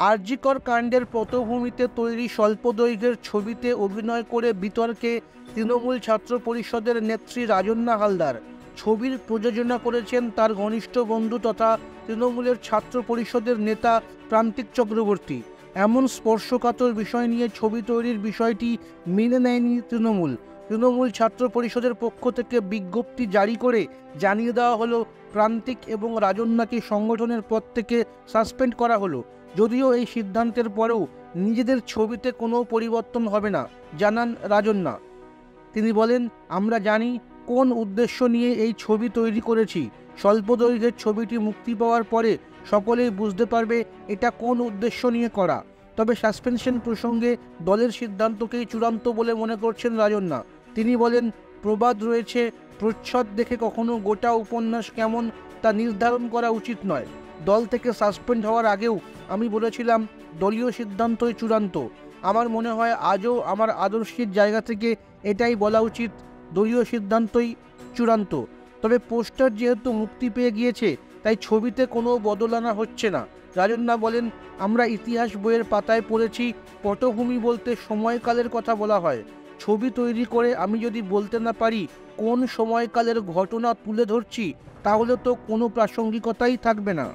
আর.জি. কর কাণ্ডের পটভূমিতে তৈরি স্বল্প দৈর্ঘ্যের ছবিতে অভিনয় করে বিতর্কে তৃণমূল ছাত্র পরিষদের নেত্রী রাজন্যা হালদার। ছবির প্রযোজনা করেছেন তার ঘনিষ্ঠ বন্ধু তথা তৃণমূলের ছাত্র পরিষদের নেতা প্রান্তিক চক্রবর্তী। এমন স্পর্শকাতর বিষয় নিয়ে ছবি তৈরির বিষয়টি মেনে নেয়নি তৃণমূল ছাত্র পরিষদের পক্ষ থেকে বিজ্ঞপ্তি জারি করে জানিয়ে দেওয়া হলো প্রান্তিক এবং রাজন্যাকে সংগঠনের পদ থেকে সাসপেন্ড করা হলো। যদিও এই সিদ্ধান্তের পরেও নিজেদের ছবিতে কোনো পরিবর্তন হবে না জানান রাজন্যা। তিনি বলেন, আমরা জানি কোন উদ্দেশ্য নিয়ে এই ছবি তৈরি করেছি। স্বল্প দৈর্ঘ্যের ছবিটি মুক্তি পাওয়ার পরে সকলেই বুঝতে পারবে এটা কোন উদ্দেশ্য নিয়ে করা। তবে সাসপেনশন প্রসঙ্গে দলের সিদ্ধান্তকেই চূড়ান্ত বলে মনে করছেন রাজন্যা। তিনি বলেন, প্রবাদ রয়েছে, প্রচ্ছদ দেখে কখনো গোটা উপন্যাস কেমন তা নির্ধারণ করা উচিত নয়। দল থেকে সাসপেন্ড হওয়ার আগেও আমি বলেছিলাম দলীয় সিদ্ধান্তই চূড়ান্ত। আমার মনে হয় আজও আমার আদর্শের জায়গা থেকে এটাই বলা উচিত, দলীয় সিদ্ধান্তই চূড়ান্ত। তবে পোস্টার যেহেতু মুক্তি পেয়ে গিয়েছে তাই ছবিতে কোনো বদল আনা হচ্ছে না। রাজন্যা বলেন, আমরা ইতিহাস বইয়ের পাতায় পড়েছি পটভূমি বলতে সময়কালের কথা বলা হয়। ছবি তৈরি করে আমি যদি বলতে না পারি কোন সময়কালের ঘটনা তুলে ধরছি তাহলে তো কোনো প্রাসঙ্গিকতাই থাকবে না।